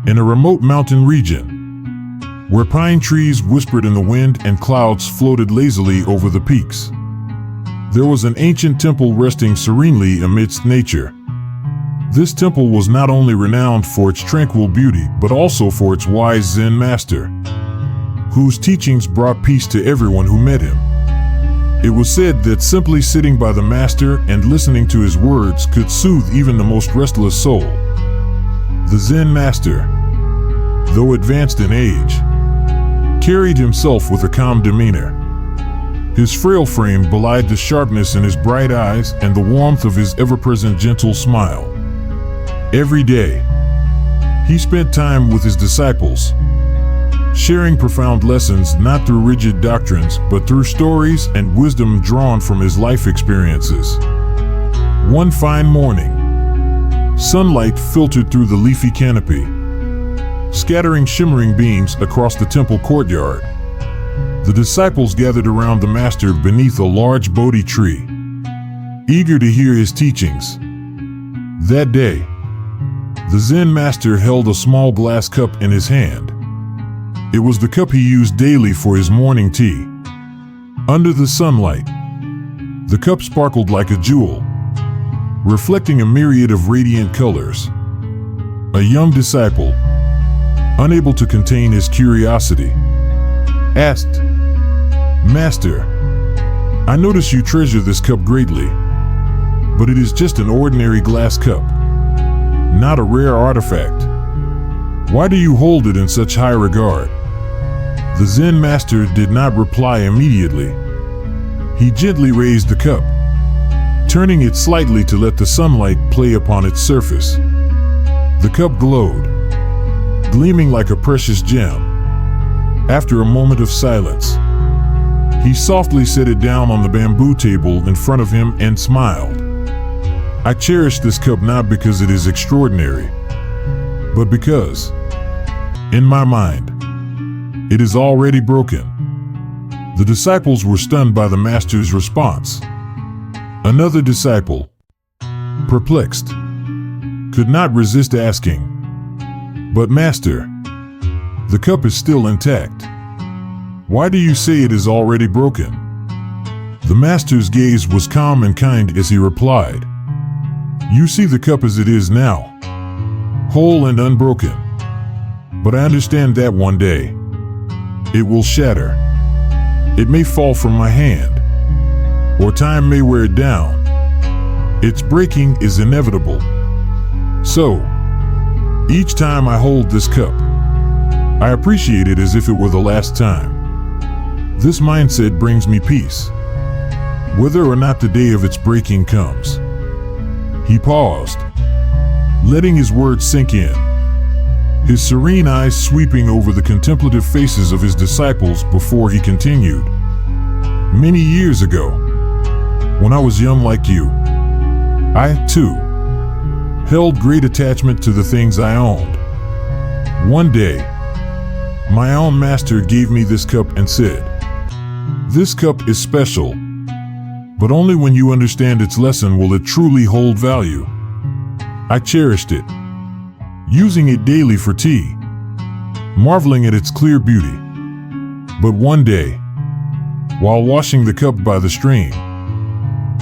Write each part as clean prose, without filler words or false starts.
In a remote mountain region, where pine trees whispered in the wind and clouds floated lazily over the peaks, there was an ancient temple resting serenely amidst nature. This temple was not only renowned for its tranquil beauty, but also for its wise Zen Master, whose teachings brought peace to everyone who met him. It was said that simply sitting by the Master and listening to his words could soothe even the most restless soul. The Zen Master, though advanced in age, carried himself with a calm demeanor. His frail frame belied the sharpness in his bright eyes and the warmth of his ever-present gentle smile. Every day, he spent time with his disciples, sharing profound lessons not through rigid doctrines but through stories and wisdom drawn from his life experiences. One fine morning, sunlight filtered through the leafy canopy, scattering shimmering beams across the temple courtyard. The disciples gathered around the Master beneath a large Bodhi tree, eager to hear his teachings. That day, the Zen Master held a small glass cup in his hand. It was the cup he used daily for his morning tea. Under the sunlight, the cup sparkled like a jewel, reflecting a myriad of radiant colors. A young disciple, unable to contain his curiosity, asked, "Master, I notice you treasure this cup greatly, but it is just an ordinary glass cup, not a rare artifact. Why do you hold it in such high regard?" The Zen Master did not reply immediately. He gently raised the cup, turning it slightly to let the sunlight play upon its surface. The cup glowed, gleaming like a precious gem. After a moment of silence, he softly set it down on the bamboo table in front of him and smiled. "I cherish this cup not because it is extraordinary, but because, in my mind, it is already broken." The disciples were stunned by the Master's response. Another disciple, perplexed, could not resist asking, "But Master, the cup is still intact. Why do you say it is already broken?" The Master's gaze was calm and kind as he replied, "You see the cup as it is now, whole and unbroken. But I understand that one day, it will shatter. It may fall from my hand, or time may wear it down. Its breaking is inevitable. So, each time I hold this cup, I appreciate it as if it were the last time. This mindset brings me peace, whether or not the day of its breaking comes." He paused, letting his words sink in, his serene eyes sweeping over the contemplative faces of his disciples before he continued. "Many years ago, when I was young like you, I, too, held great attachment to the things I owned. One day, my own Master gave me this cup and said, 'This cup is special, but only when you understand its lesson will it truly hold value.' I cherished it, using it daily for tea, marveling at its clear beauty. But one day, while washing the cup by the stream,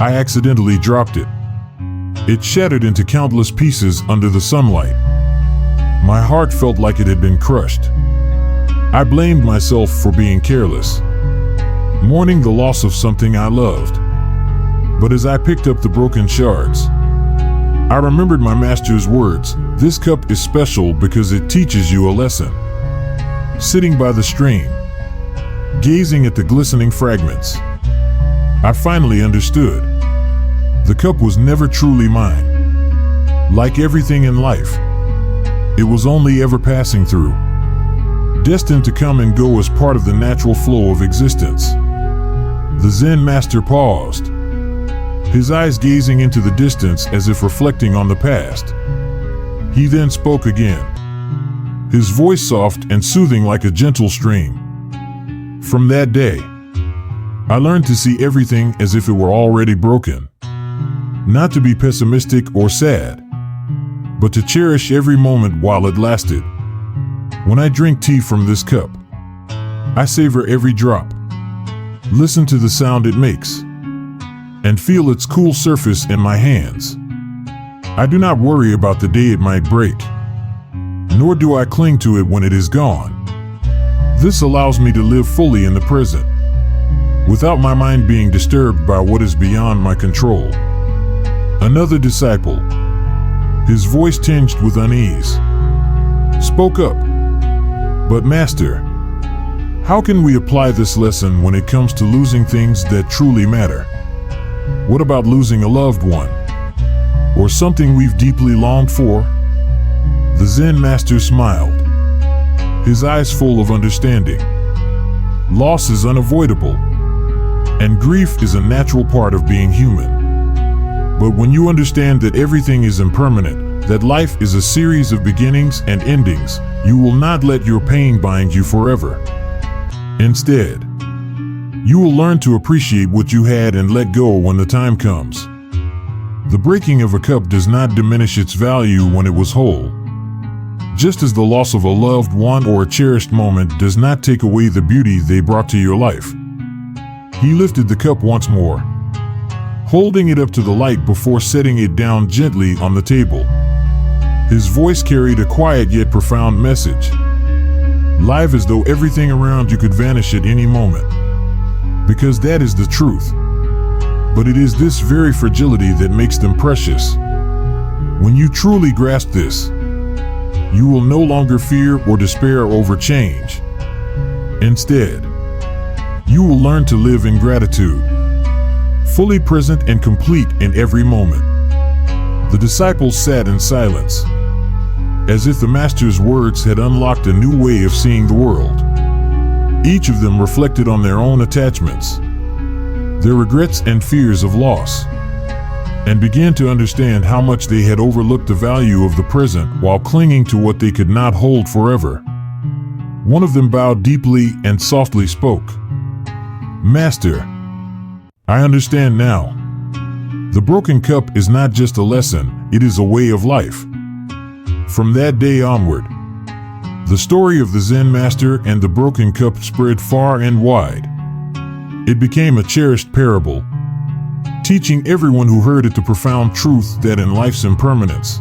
I accidentally dropped it. It shattered into countless pieces under the sunlight. My heart felt like it had been crushed. I blamed myself for being careless, mourning the loss of something I loved. But as I picked up the broken shards, I remembered my Master's words, 'This cup is special because it teaches you a lesson.' Sitting by the stream, gazing at the glistening fragments, I finally understood. The cup was never truly mine. Like everything in life, it was only ever passing through, destined to come and go as part of the natural flow of existence." The Zen Master paused, his eyes gazing into the distance as if reflecting on the past. He then spoke again, his voice soft and soothing like a gentle stream. "From that day, I learned to see everything as if it were already broken. Not to be pessimistic or sad, but to cherish every moment while it lasted. When I drink tea from this cup, I savor every drop, listen to the sound it makes, and feel its cool surface in my hands. I do not worry about the day it might break, nor do I cling to it when it is gone. This allows me to live fully in the present, without my mind being disturbed by what is beyond my control. Another disciple, his voice tinged with unease, spoke up. But Master, how can we apply this lesson when it comes to losing things that truly matter? What about losing a loved one, or something we've deeply longed for? The Zen Master smiled, his eyes full of understanding. Loss is unavoidable, and grief is a natural part of being human. But when you understand that everything is impermanent, that life is a series of beginnings and endings, you will not let your pain bind you forever. Instead, you will learn to appreciate what you had and let go when the time comes. The breaking of a cup does not diminish its value when it was whole. Just as the loss of a loved one or a cherished moment does not take away the beauty they brought to your life. He lifted the cup once more, holding it up to the light before setting it down gently on the table. His voice carried a quiet yet profound message, live as though everything around you could vanish at any moment. Because that is the truth. But it is this very fragility that makes them precious. When you truly grasp this, you will no longer fear or despair over change. Instead, you will learn to live in gratitude, fully present and complete in every moment. The disciples sat in silence, as if the Master's words had unlocked a new way of seeing the world. Each of them reflected on their own attachments, their regrets and fears of loss, and began to understand how much they had overlooked the value of the present while clinging to what they could not hold forever. One of them bowed deeply and softly spoke. Master, I understand now. The broken cup is not just a lesson, it is a way of life. From that day onward, the story of the Zen Master and the broken cup spread far and wide. It became a cherished parable, teaching everyone who heard it the profound truth that in life's impermanence,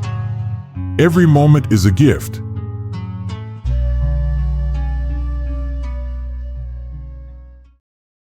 every moment is a gift,